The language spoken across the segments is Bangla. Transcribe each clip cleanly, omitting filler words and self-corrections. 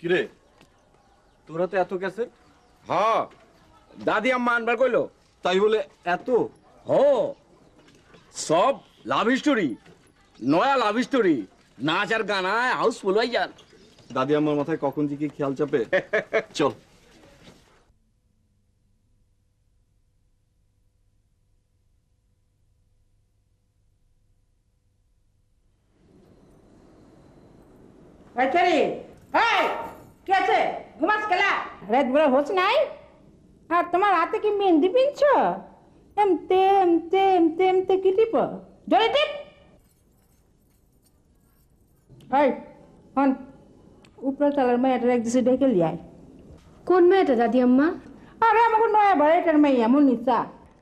কিরে তোরা তো এত ক্যাসেট? হ্যাঁ, দাদি আম্মা আনবার কইলো। তাই বলে এত? হ, সব লাভ স্টোরি, নয়া লাভ স্টোরি, নাচ আর গানায় হাউসফুল হয়ে যান। দাদি আমার মাথায় কখন যে কি খেয়াল চাপে। চল। রাত বড় হোস নাই? আর তোমার হাতে কি মেহেন্দি পিনছ? এমতে এমতে এমতে এমতে কি টিপ? জোরে টিপ। এই হন, উপরে চালার মেয়েটার এক দিছে ডেকে লিয়ায়। কোন মেয়েটা দাদি আম্মা? আরে আমাকে নয়া বাড়িটার মেয়ে মনীষা।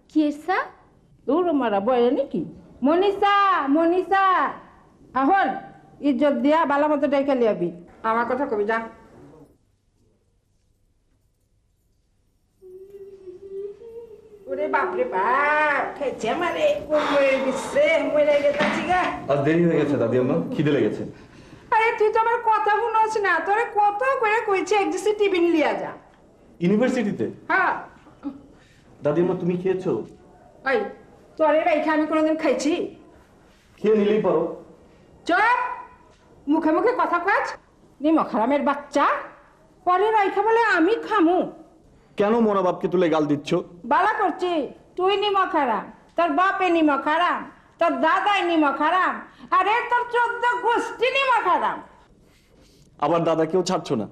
কি এসা? দূর মারা বয়ে নাকি? মনীষা, মনীষা, আহন ইজ্জত দিয়া বালা মতো ডেকে লিয়াবি। আমার কথা কবি যা। ওরে বাপরে বাপ, খেয়েছে আমারে কোমরে দিচ্ছে, মরে গেছি গা। আর দেরি হয়ে গেছে দাদি আম্মা, খিদে লেগেছে। আরে তুই তো আমার কথা শুনোস না, তোরে কত করে কইছে এক দিছে টিফিন লিয়া যা। ইউনিভার্সিটিতে? হ্যাঁ। দাদি আম্মা তুমি খেয়েছো? এই তোরে রাইখা আমি কোনোদিন খাইছি? খেয়ে নিলেই পারো। চুপ, মুখে মুখে কথা কাজ। নিমক হারামের বাচ্চা, পরে রাইখা বলে আমি খামু। কেন মরা বাপকে তুলে গাল দিচ্ছ? বালা করছি, তুই নিমক হারাম, তোর বাপে নিমক হারাম, তোর দাদাই নিমক হারাম, আরে তোর 14 গোষ্ঠী নিমক হারাম। আবার দাদাকেও ছাড়ছো না?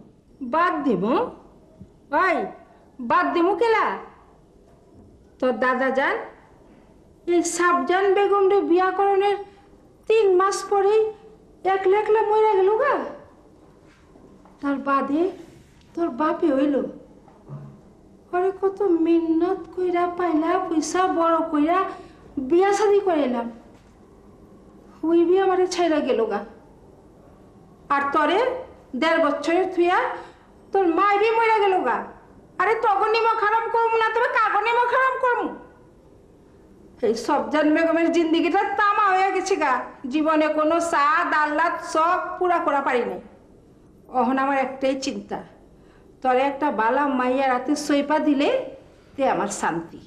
বাদ দিব? ওই বাদ দিমু কেলা? তোর দাদা যান এই সাবজান বেগম রে বিয়া করণের 3 মাস পরেই একলা একলা মরে গেল গা। তার বাদে তোর বাপে হইল। আরে কত মেহনত কইরা পাইলা পয়সা বড় কইরা বিয়া শাদি করাইলাম, ওই বিয়া আমারে ছাইরা গেল গা। আর তরে 1.5 বছরের থুয়া তোর মাইরে মরে গেল গা। আরে তখন নিমক হারাম করবো না, তবে কাগজ নিমক হারাম করবো? এই সবজান বেগমের জিন্দিগিটা তামা হয়ে গেছে গা। জীবনে কোনো স্বাদ আহ্লাদ সব পুরা করা পারি নাই। অহন আমার একটাই চিন্তা, তোরে একটা বালা মাইয়া রাতে সইপা দিলে তে আমার শান্তি।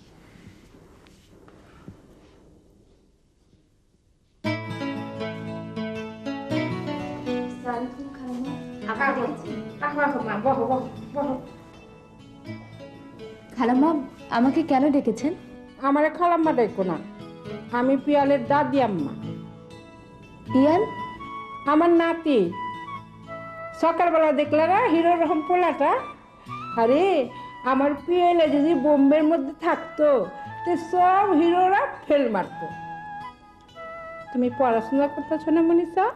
খালাম্মা আমাকে কেন ডেকেছেন? আমারে খালাম্মা ডাইকো না, আমি পিয়ালের দাদি আম্মা। পিয়াল? আমার নাতি। সকালবেলা দেখলে না হিরোর রকম পোলাটা? আরে আমার পিয়ালে যদি বোম্বের মধ্যে থাকতো তো সব হিরোরা ফেল মারতো। তুমি পড়াশোনা করতেছো না মনীষা?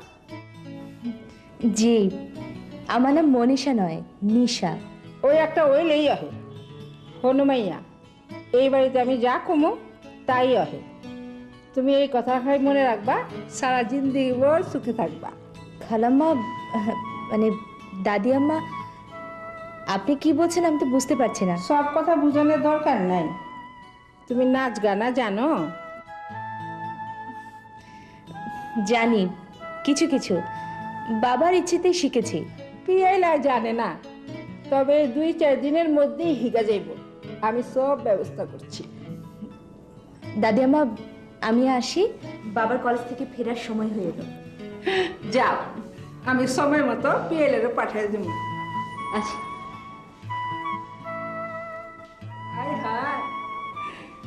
জি, আমার নাম মনীষা নয়, নিশা। ওই একটা ওইলেই আহে হনুমাইয়া। এই বাড়িতে আমি যা কমো তাই আহে। তুমি এই কথা মনে রাখবা, সারা জিন্দিগি ভর সুখে থাকবা। খালাম্মা মানে দাদি আম্মা আপনি কি বলছেন আমি তো বুঝতে পারছি না। সব কথা বুঝানোর দরকার নাই। তুমি নাচ গানা জানো? জানি কিছু কিছু, বাবার ইচ্ছেতেই শিখেছি। পিয়াইলা জানে না, তবে 2-4 দিনের মধ্যেই হিগা যাইব। আমি সব ব্যবস্থা করছি। দাদি আম্মা আমি আসি, বাবার কলেজ থেকে ফেরার সময় হয়ে এলো। যাও, আমি সময় মতো পিয়াইলেরও পাঠিয়ে দেব। আচ্ছা। হায় হায়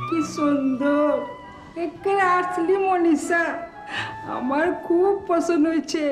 কি সুন্দর, একেবারে আসলি মনীষা। আমার খুব পছন্দ হয়েছে।